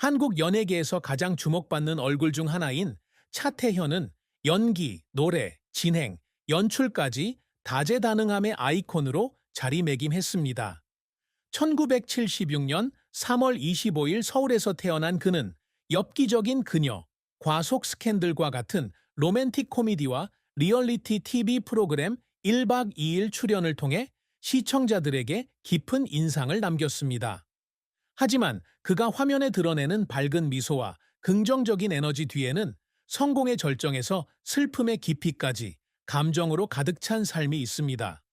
한국 연예계에서 가장 주목받는 얼굴 중 하나인 차태현은 연기, 노래, 진행, 연출까지 다재다능함의 아이콘으로 자리매김했습니다. 1976년 3월 25일 서울에서 태어난 그는 엽기적인 그녀, 과속 스캔들과 같은 로맨틱 코미디와 리얼리티 TV 프로그램 1박 2일 출연을 통해 시청자들에게 깊은 인상을 남겼습니다. 하지만 그가 화면에 드러내는 밝은 미소와 긍정적인 에너지 뒤에는 성공의 절정에서 슬픔의 깊이까지 감정으로 가득 찬 삶이 있습니다.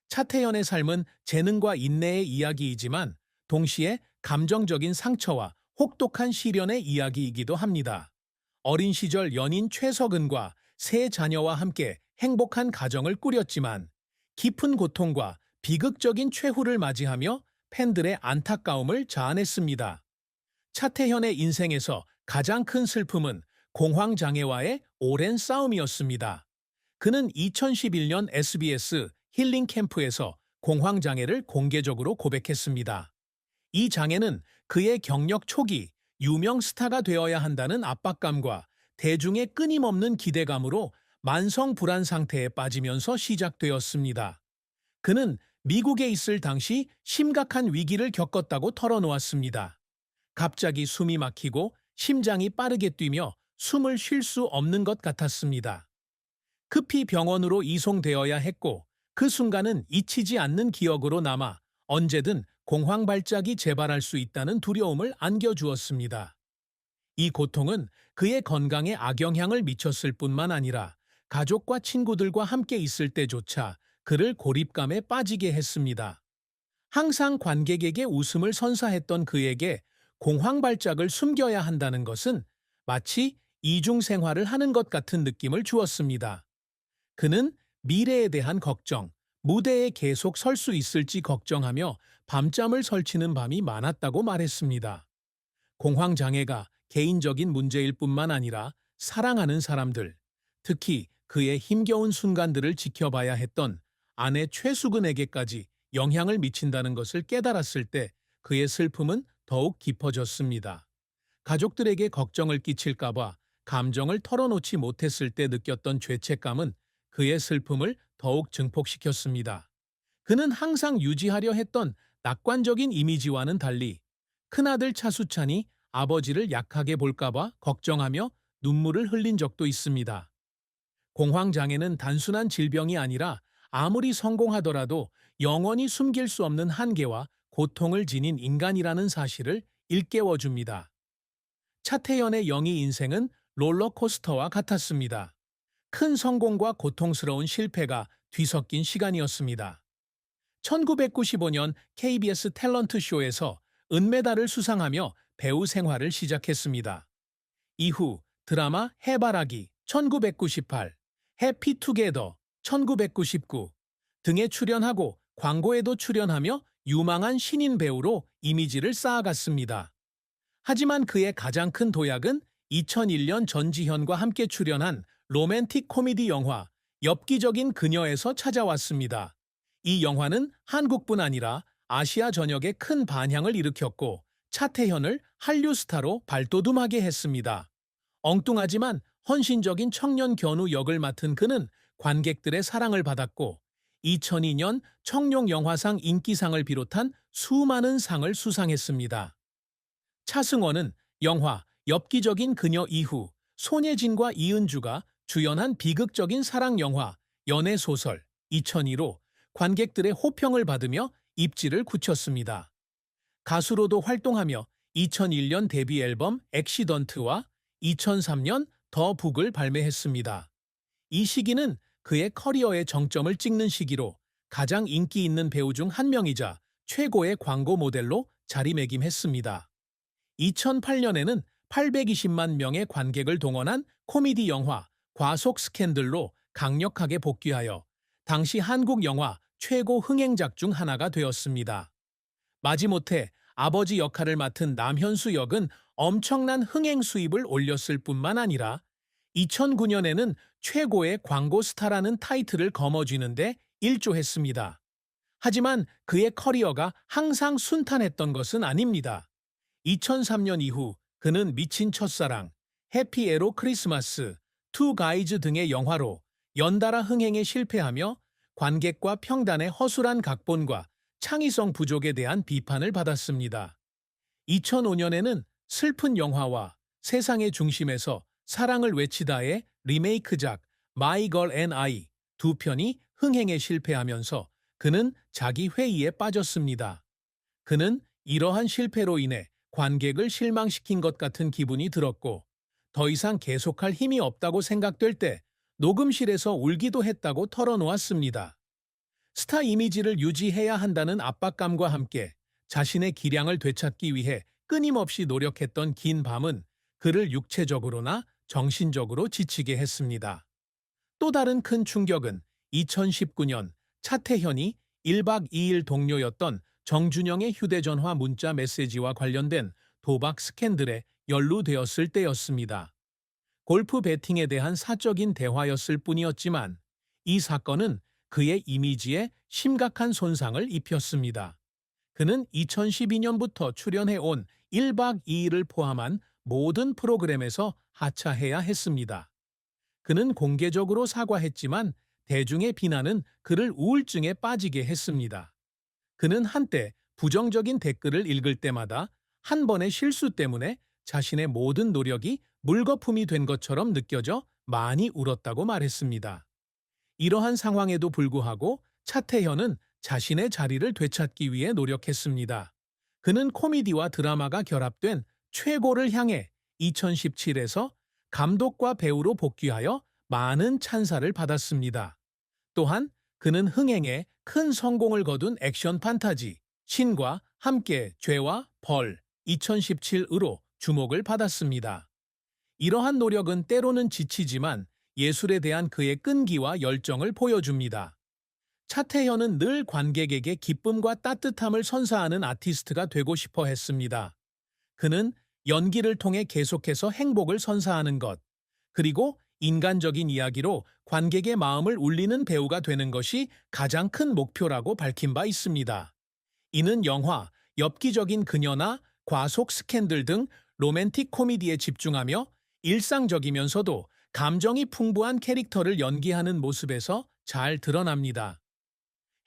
차태현의 삶은 재능과 인내의 이야기이지만 동시에 감정적인 상처와 혹독한 시련의 이야기이기도 합니다. 어린 시절 연인 최석은과 세 자녀와 함께 행복한 가정을 꾸렸지만 깊은 고통과 비극적인 최후를 맞이하며 팬들의 안타까움을 자아냈습니다. 차태현의 인생에서 가장 큰 슬픔은 공황장애와의 오랜 싸움이었습니다. 그는 2011년 SBS 힐링 캠프에서 공황장애를 공개적으로 고백했습니다. 이 장애는 그의 경력 초기 유명 스타가 되어야 한다는 압박감과 대중의 끊임없는 기대감으로 만성 불안 상태에 빠지면서 시작되었습니다. 그는 미국에 있을 당시 심각한 위기를 겪었다고 털어놓았습니다. 갑자기 숨이 막히고 심장이 빠르게 뛰며 숨을 쉴 수 없는 것 같았습니다. 급히 병원으로 이송되어야 했고 그 순간은 잊히지 않는 기억으로 남아 언제든 공황 발작이 재발할 수 있다는 두려움을 안겨주었습니다. 이 고통은 그의 건강에 악영향을 미쳤을 뿐만 아니라 가족과 친구들과 함께 있을 때조차 그를 고립감에 빠지게 했습니다. 항상 관객에게 웃음을 선사했던 그에게 공황 발작을 숨겨야 한다는 것은 마치 이중 생활을 하는 것 같은 느낌을 주었습니다. 그는 미래에 대한 걱정, 무대에 계속 설 수 있을지 걱정하며 밤잠을 설치는 밤이 많았다고 말했습니다. 공황장애가 개인적인 문제일 뿐만 아니라 사랑하는 사람들, 특히 그의 힘겨운 순간들을 지켜봐야 했던 아내 최수근에게까지 영향을 미친다는 것을 깨달았을 때 그의 슬픔은 더욱 깊어졌습니다. 가족들에게 걱정을 끼칠까봐 감정을 털어놓지 못했을 때 느꼈던 죄책감은 그의 슬픔을 더욱 증폭시켰습니다. 그는 항상 유지하려 했던 낙관적인 이미지와는 달리 큰아들 차수찬이 아버지를 약하게 볼까봐 걱정하며 눈물을 흘린 적도 있습니다. 공황장애는 단순한 질병이 아니라 아무리 성공하더라도 영원히 숨길 수 없는 한계와 고통을 지닌 인간이라는 사실을 일깨워줍니다. 차태현의 영희 인생은 롤러코스터와 같았습니다. 큰 성공과 고통스러운 실패가 뒤섞인 시간이었습니다. 1995년 KBS 탤런트 쇼에서 은메달을 수상하며 배우 생활을 시작했습니다. 이후 드라마 해바라기 1998, 해피투게더 1999 등에 출연하고 광고에도 출연하며 유망한 신인 배우로 이미지를 쌓아갔습니다. 하지만 그의 가장 큰 도약은 2001년 전지현과 함께 출연한 로맨틱 코미디 영화 엽기적인 그녀에서 찾아왔습니다. 이 영화는 한국뿐 아니라 아시아 전역에 큰 반향을 일으켰고 차태현을 한류 스타로 발돋움하게 했습니다. 엉뚱하지만 헌신적인 청년 견우 역을 맡은 그는 관객들의 사랑을 받았고 2002년 청룡영화상 인기상을 비롯한 수많은 상을 수상했습니다. 차승원은 영화 엽기적인 그녀 이후 손예진과 이은주가 주연한 비극적인 사랑 영화 연애소설 2002로 관객들의 호평을 받으며 입지를 굳혔습니다. 가수로도 활동하며 2001년 데뷔 앨범 액시던트와 2003년 더 북을 발매했습니다. 이 시기는 그의 커리어의 정점을 찍는 시기로 가장 인기 있는 배우 중 한 명이자 최고의 광고 모델로 자리매김했습니다. 2008년에는 820만 명의 관객을 동원한 코미디 영화 과속 스캔들로 강력하게 복귀하여 당시 한국 영화 최고 흥행작 중 하나가 되었습니다. 마지못해 아버지 역할을 맡은 남현수 역은 엄청난 흥행 수입을 올렸을 뿐만 아니라 2009년에는 최고의 광고 스타라는 타이틀을 거머쥐는데 일조했습니다. 하지만 그의 커리어가 항상 순탄했던 것은 아닙니다. 2003년 이후 그는 미친 첫사랑, 해피 에로 크리스마스, 투 가이즈 등의 영화로 연달아 흥행에 실패하며 관객과 평단의 허술한 각본과 창의성 부족에 대한 비판을 받았습니다. 2005년에는 슬픈 영화와 세상의 중심에서 사랑을 외치다의 리메이크작 My Girl and I 두 편이 흥행에 실패하면서 그는 자기 회의에 빠졌습니다. 그는 이러한 실패로 인해 관객을 실망시킨 것 같은 기분이 들었고 더 이상 계속할 힘이 없다고 생각될 때 녹음실에서 울기도 했다고 털어놓았습니다. 스타 이미지를 유지해야 한다는 압박감과 함께 자신의 기량을 되찾기 위해 끊임없이 노력했던 긴 밤은 그를 육체적으로나 정신적으로 지치게 했습니다. 또 다른 큰 충격은 2019년 차태현이 1박 2일 동료였던 정준영의 휴대전화 문자 메시지와 관련된 도박 스캔들에 연루되었을 때였습니다. 골프 배팅에 대한 사적인 대화였을 뿐이었지만 이 사건은 그의 이미지에 심각한 손상을 입혔습니다. 그는 2012년부터 출연해온 1박 2일을 포함한 모든 프로그램에서 하차해야 했습니다. 그는 공개적으로 사과했지만 대중의 비난은 그를 우울증에 빠지게 했습니다. 그는 한때 부정적인 댓글을 읽을 때마다 한 번의 실수 때문에 자신의 모든 노력이 물거품이 된 것처럼 느껴져 많이 울었다고 말했습니다. 이러한 상황에도 불구하고 차태현은 자신의 자리를 되찾기 위해 노력했습니다. 그는 코미디와 드라마가 결합된 최고를 향해 2017에서 감독과 배우로 복귀하여 많은 찬사를 받았습니다. 또한 그는 흥행에 큰 성공을 거둔 액션 판타지 신과 함께 죄와 벌 2017으로 주목을 받았습니다. 이러한 노력은 때로는 지치지만 예술에 대한 그의 끈기와 열정을 보여줍니다. 차태현은 늘 관객에게 기쁨과 따뜻함을 선사하는 아티스트가 되고 싶어 했습니다. 그는 연기를 통해 계속해서 행복을 선사하는 것, 그리고 인간적인 이야기로 관객의 마음을 울리는 배우가 되는 것이 가장 큰 목표라고 밝힌 바 있습니다. 이는 영화, 엽기적인 그녀나 과속 스캔들 등 로맨틱 코미디에 집중하며 일상적이면서도 감정이 풍부한 캐릭터를 연기하는 모습에서 잘 드러납니다.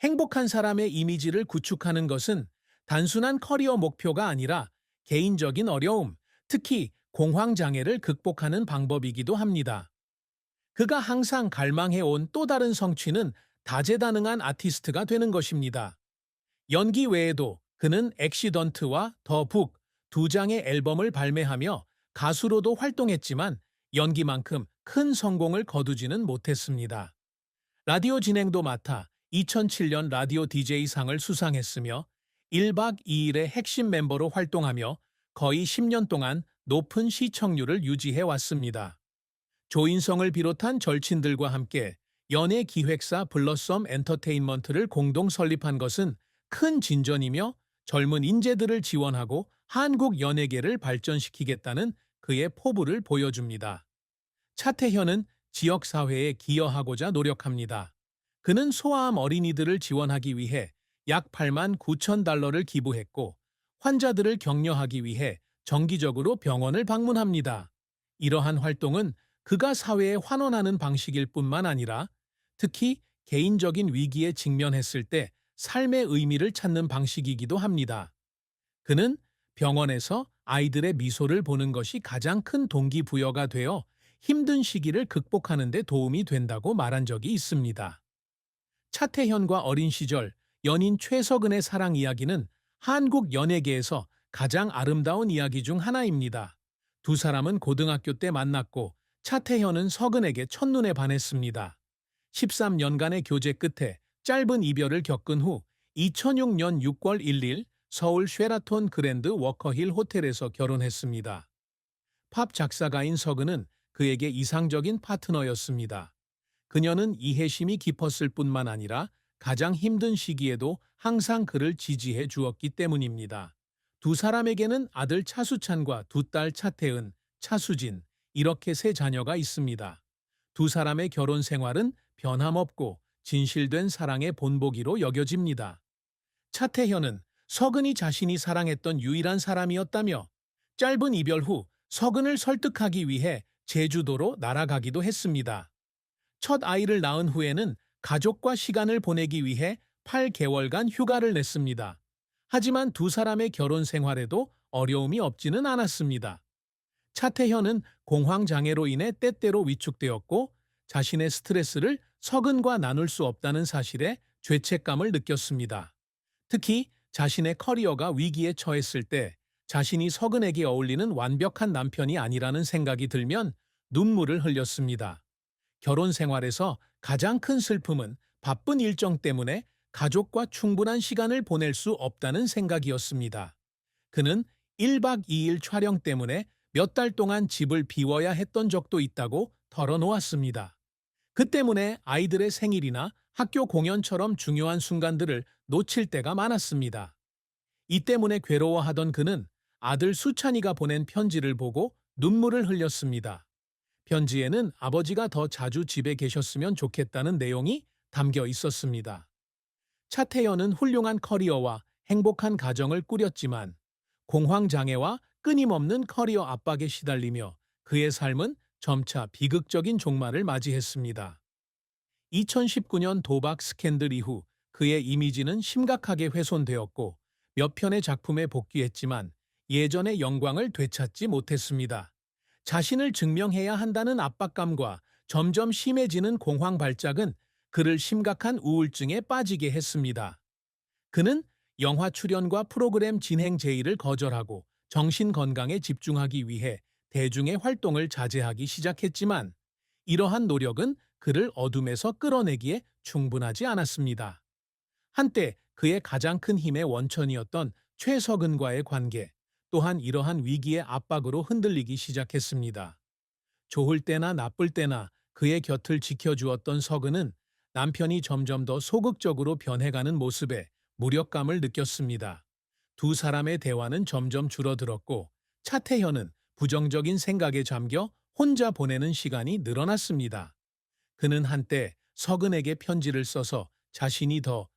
행복한 사람의 이미지를 구축하는 것은 단순한 커리어 목표가 아니라 개인적인 어려움, 특히 공황장애를 극복하는 방법이기도 합니다. 그가 항상 갈망해온 또 다른 성취는 다재다능한 아티스트가 되는 것입니다. 연기 외에도 그는 액시던트와 더 북 두 장의 앨범을 발매하며 가수로도 활동했지만 연기만큼 큰 성공을 거두지는 못했습니다. 라디오 진행도 맡아 2007년 라디오 DJ상을 수상했으며 1박 2일의 핵심 멤버로 활동하며 거의 10년 동안 높은 시청률을 유지해 왔습니다. 조인성을 비롯한 절친들과 함께 연예 기획사 블러썸 엔터테인먼트를 공동 설립한 것은 큰 진전이며 젊은 인재들을 지원하고 한국 연예계를 발전시키겠다는 그의 포부를 보여줍니다. 차태현은 지역사회에 기여하고자 노력합니다. 그는 소아암 어린이들을 지원하기 위해 약 8만 9천 달러를 기부했고 환자들을 격려하기 위해 정기적으로 병원을 방문합니다. 이러한 활동은 그가 사회에 환원하는 방식일 뿐만 아니라 특히 개인적인 위기에 직면했을 때 삶의 의미를 찾는 방식이기도 합니다. 그는 병원에서 아이들의 미소를 보는 것이 가장 큰 동기부여가 되어 힘든 시기를 극복하는 데 도움이 된다고 말한 적이 있습니다. 차태현과 어린 시절 연인 최석은의 사랑 이야기는 한국 연예계에서 가장 아름다운 이야기 중 하나입니다. 두 사람은 고등학교 때 만났고 차태현은 석은에게 첫눈에 반했습니다. 13년간의 교제 끝에 짧은 이별을 겪은 후 2006년 6월 1일 서울 쉐라톤 그랜드 워커힐 호텔에서 결혼했습니다. 팝 작사가인 석은은 그에게 이상적인 파트너였습니다. 그녀는 이해심이 깊었을 뿐만 아니라 가장 힘든 시기에도 항상 그를 지지해 주었기 때문입니다. 두 사람에게는 아들 차수찬과 두 딸 차태은, 차수진, 이렇게 세 자녀가 있습니다. 두 사람의 결혼 생활은 변함없고 진실된 사랑의 본보기로 여겨집니다. 차태현은 서근이 자신이 사랑했던 유일한 사람이었다며 짧은 이별 후 서근을 설득하기 위해 제주도로 날아가기도 했습니다. 첫 아이를 낳은 후에는 가족과 시간을 보내기 위해 8개월간 휴가를 냈습니다. 하지만 두 사람의 결혼 생활에도 어려움이 없지는 않았습니다. 차태현은 공황장애로 인해 때때로 위축되었고 자신의 스트레스를 서근과 나눌 수 없다는 사실에 죄책감을 느꼈습니다. 특히 자신의 커리어가 위기에 처했을 때 자신이 서근에게 어울리는 완벽한 남편이 아니라는 생각이 들면 눈물을 흘렸습니다. 결혼 생활에서 가장 큰 슬픔은 바쁜 일정 때문에 가족과 충분한 시간을 보낼 수 없다는 생각이었습니다. 그는 1박 2일 촬영 때문에 몇 달 동안 집을 비워야 했던 적도 있다고 털어놓았습니다. 그 때문에 아이들의 생일이나 학교 공연처럼 중요한 순간들을 놓칠 때가 많았습니다. 이 때문에 괴로워하던 그는 아들 수찬이가 보낸 편지를 보고 눈물을 흘렸습니다. 편지에는 아버지가 더 자주 집에 계셨으면 좋겠다는 내용이 담겨 있었습니다. 차태현은 훌륭한 커리어와 행복한 가정을 꾸렸지만 공황장애와 끊임없는 커리어 압박에 시달리며 그의 삶은 점차 비극적인 종말을 맞이했습니다. 2019년 도박 스캔들 이후 그의 이미지는 심각하게 훼손되었고 몇 편의 작품에 복귀했지만 예전의 영광을 되찾지 못했습니다. 자신을 증명해야 한다는 압박감과 점점 심해지는 공황 발작은 그를 심각한 우울증에 빠지게 했습니다. 그는 영화 출연과 프로그램 진행 제의를 거절하고 정신 건강에 집중하기 위해 대중의 활동을 자제하기 시작했지만 이러한 노력은 그를 어둠에서 끌어내기에 충분하지 않았습니다. 한때 그의 가장 큰 힘의 원천이었던 최석은과의 관계 또한 이러한 위기의 압박으로 흔들리기 시작했습니다. 좋을 때나 나쁠 때나 그의 곁을 지켜주었던 석은은 남편이 점점 더 소극적으로 변해가는 모습에 무력감을 느꼈습니다. 두 사람의 대화는 점점 줄어들었고 차태현은 부정적인 생각에 잠겨 혼자 보내는 시간이 늘어났습니다. 그는 한때 석은에게 편지를 써서 자신이 더